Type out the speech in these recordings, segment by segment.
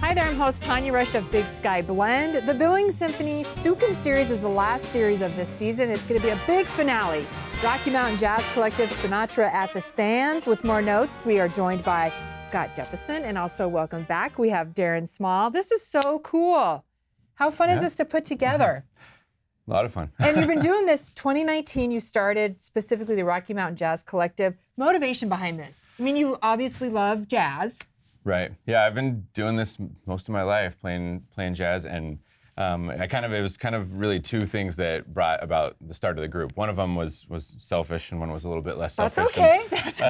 Hi there, I'm host Tanya Rush of Big Sky Blend. The Billings Symphony Sukin series is the last series of this season. It's going to be a big finale. Rocky Mountain Jazz Collective Sinatra at the Sands. With more notes, we are joined by Scott Jefferson, and also welcome back, we have Daren Small. This is so cool. How fun is this to put together? A lot of fun. And you've been doing this 2019, you started specifically the Rocky Mountain Jazz Collective. Motivation behind this? I mean, you obviously love jazz. Right. Yeah, I've been doing this most of my life, playing jazz, and it was kind of really two things that brought about the start of the group. One of them was selfish, and one was a little bit less selfish. That's okay. That's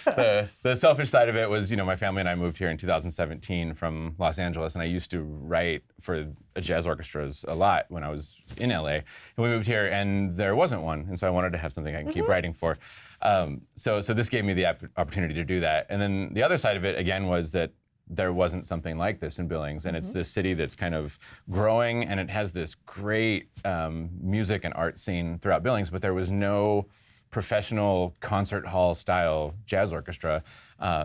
okay. The selfish side of it was, my family and I moved here in 2017 from Los Angeles, and I used to write for jazz orchestras a lot when I was in LA. And we moved here, and there wasn't one, and so I wanted to have something I can keep writing for. So this gave me the opportunity to do that. And then the other side of it, again, was that there wasn't something like this in Billings, and it's this city that's kind of growing, and it has this great music and art scene throughout Billings, but there was no professional concert hall style jazz orchestra.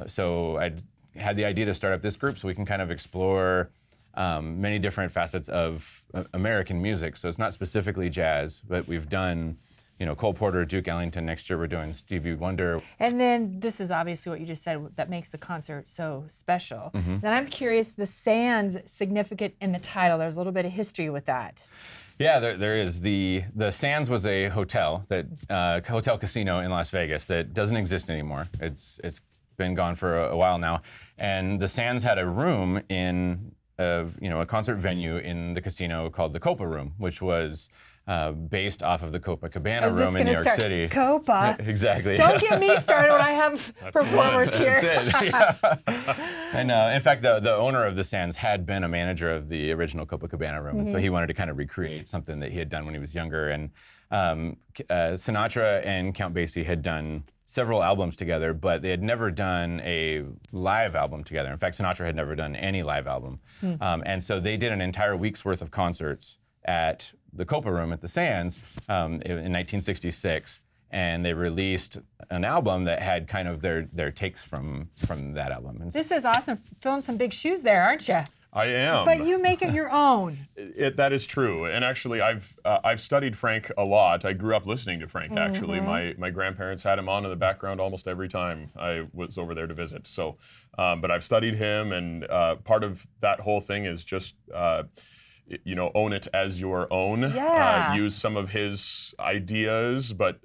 So I had the idea to start up this group so we can kind of explore many different facets of American music. So it's not specifically jazz, but we've done Cole Porter, Duke Ellington. Next year we're doing Stevie Wonder. And then this is obviously what you just said that makes the concert so special. Then I'm curious, the Sands, significant in the title. There's a little bit of history with that. Yeah, there is. The Sands was a hotel, hotel casino in Las Vegas that doesn't exist anymore. It's been gone for a while now. And the Sands had a room in a concert venue in the casino called the Copa Room, which was based off of the Copa Room in New York City. Copa. Exactly. Don't get me started when I have performers here. That's it. Yeah. And in fact, the owner of the Sands had been a manager of the original Copa Room, and so he wanted to kind of recreate something that he had done when he was younger. And Sinatra and Count Basie had done several albums together, but they had never done a live album together. In fact, Sinatra had never done any live album. And so they did an entire week's worth of concerts at the Copa Room at the Sands in 1966, and they released an album that had kind of their takes from that album. And this is awesome. Filling some big shoes there, aren't you? I am. But you make it your own. That is true. And actually, I've studied Frank a lot. I grew up listening to Frank, actually. My grandparents had him on in the background almost every time I was over there to visit. So, but I've studied him, and part of that whole thing is just own it as your own. Yeah. Use some of his ideas, but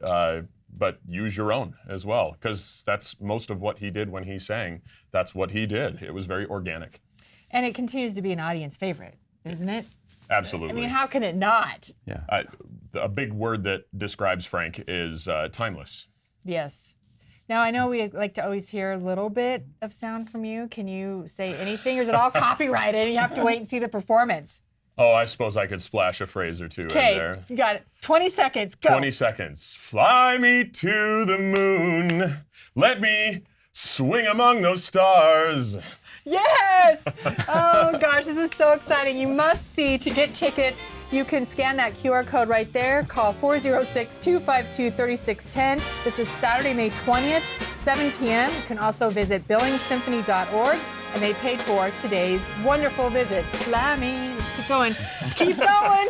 use your own as well, because that's most of what he did when he sang. That's what he did. It was very organic. And it continues to be an audience favorite, isn't it? Absolutely. I mean, how can it not? Yeah. A big word that describes Frank is timeless. Yes. Now, I know we like to always hear a little bit of sound from you. Can you say anything, or is it all copyrighted? You have to wait and see the performance. Oh, I suppose I could splash a phrase or two in there. Okay, you got it. 20 seconds, go. 20 seconds. Fly me to the moon. Let me swing among those stars. Yes! Oh gosh, this is so exciting. You must see. To get tickets, you can scan that QR code right there. Call 406-252-3610. This is Saturday, May 20th, 7 p.m. You can also visit billingssymphony.org, and they paid for today's wonderful visit. Fly me. Keep going. Keep going.